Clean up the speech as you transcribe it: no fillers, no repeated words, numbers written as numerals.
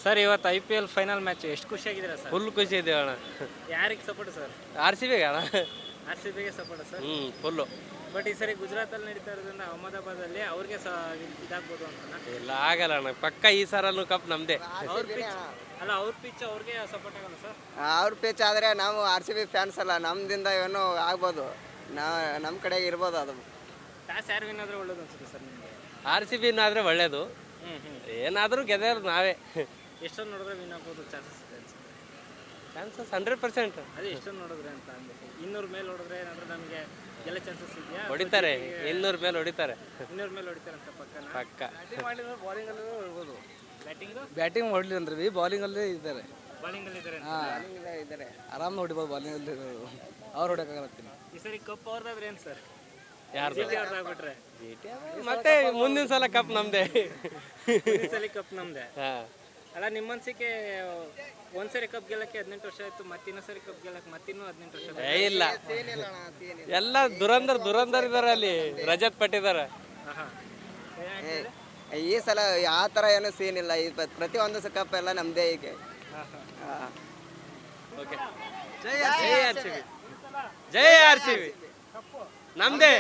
Sir ಇವತ್ತು IPL final match ಎಷ್ಟು ಖುಷಿಯಾಗಿದ್ದೀರಾ sir? Full ಖುಷಿ ಇದೀವಿ ಅಣ್ಣ. ಯಾರಿಗೆ ಸಪೋರ್ಟ್ ಸರ್? RCB ಅಣ್ಣ. RCBಗೆ ಸಪೋರ್ಟ್ ಸರ್. ಫುಲ್ಲು. ಬಟ್ ಈ ಸರಿ ಗುಜರಾತಲ್ಲಿ ನಡೀತಾ ಇರೋದ್ರಿಂದ ಅಹಮದಾಬಾದಲ್ಲಿ ಅವ್ರಿಗೆ ಇದಾಗ್ಬೋದು ಅಂತ. ಇಲ್ಲ ಆಗಲ್ಲ ಅಣ್ಣ, ಪಕ್ಕ ಈ ಸರಲ್ಲೂ ಕಪ್ ನಮ್ದೇ. ಅವ್ರ ಪಿಚ್ ಅಲ್ಲ, ಅವ್ರ ಪಿಚ್ ಅವ್ರಿಗೆ ಸಪೋರ್ಟ್ ಆಗಲ್ಲ ಸರ್. ಅವ್ರ ಪಿಚ್ ಆದರೆ ನಾವು RCB ಫ್ಯಾನ್ಸ್ ಅಲ್ಲ, ನಮ್ದಿಂದ ಏನೋ ಆಗ್ಬೋದು, ನಮ್ಮ ಕಡೆಗೆ ಇರ್ಬೋದು. ಅದು ಟಾಸ್ ಯಾರು ವಿನ್ ಆದ್ರೆ ಒಳ್ಳೇದು ಅನ್ಸುತ್ತೆ ಸರ್ ನಿಮಗೆ? RCB ಆದ್ರೆ ಒಳ್ಳೇದು. ಏನಾದರೂ ಗೆದ್ದರು ನಾವೇ. ಎಷ್ಟೊಂದು ನೋಡಿದ್ರೆ ವಿನ್ ಆಗ್ಬೋದು ಚಾನ್ಸಸ್ ಇದೆ ಅನ್ಸುತ್ತೆ. ಚಾನ್ಸಸ್ 100%. ಅದೇ ಎಷ್ಟೊಂದು ನೋಡಿದ್ರೆ ಅಂತ ಅಂದ್ಬಿಟ್ಟು 200 ಮೇಲೆ ಹೊಡೆದ್ರೆ ಏನಾದರೂ ನಮಗೆ ಗೆಲ್ಲ ಚಾನ್ಸಸ್ ಇದೆಯಾ? ಹೊಡಿತಾರೆ, 200 ಮೇಲೆ ಹೊಡಿತಾರೆ. 200 ಮೇಲೆ ಹೊಡಿತಾರೆ ಅಂತ ಪಕ್ಕನ? ಪಕ್ಕ. ಬಾಲಿಂಗಲ್ಲೂ ಹೇಳ್ಬೋದು. ಬ್ಯಾಟಿಂಗ್ ಹೊಡಲಿ ಅಂದ್ರೆ ಬಾಲಿಂಗಲ್ಲೇ ಇದ್ದಾರೆ. ಬಾಲಿಂಗಲ್ಲಿ ಇದ್ದಾರೆ. ಇದ್ದಾರೆ, ಆರಾಮ್ ಹೊಡಿಬೋದು ಬಾಲಿಂಗಲ್ಲಿ. ಅವ್ರು ಹೊಡೋಕ್ಕಾಗತ್ತೀನಿ. ಈ ಸರಿ ಕಪ್ ಅವ್ರದಾದ್ರೆ ಏನು ಸರ್? ಯಾರ್ದು? ಆಗ್ಬಿಟ್ರೆ ಮತ್ತೆ ಮುಂದಿನ ಸಲ ಕಪ್ ನಮ್ದೇ. ಈ ಸಲ ಕಪ್ ನಮ್ದೆ. ಅಲ್ಲ, ನಿಮ್ಮ ಅನ್ಸಿಕೆ ಒಂದ್ಸರಿ ಕಪ್ ಗೆಲ್ಲಕ್ಕೆ 18 ವರ್ಷ ಆಯ್ತು, ಮತ್ತಿನ್ನೊಂದ್ಸರಿ ಕಪ್ ಗೆಲ್ಲಕ್ಕೆ ಮತ್ತಿನ್ನೂ 18 ವರ್ಷ ಇಲ್ಲ, ಎಲ್ಲ ದುರಂದರ್ ಇದಾರೆ ಅಲ್ಲಿ. ರಜತ್ ಪಟ್ಟಿದ್ದಾರೆ. ಈ ಸಲ ಆ ಥರ ಏನೂ ಸೀನ್ ಇಲ್ಲ. ಈ ಪ್ರತಿಯೊಂದು ಕಪ್ ಎಲ್ಲ ನಮ್ಮದೇ ಈಗ. ಓಕೆ, ಜೈ RCB, ಜೈ RCB. ನಮ್ದೇ.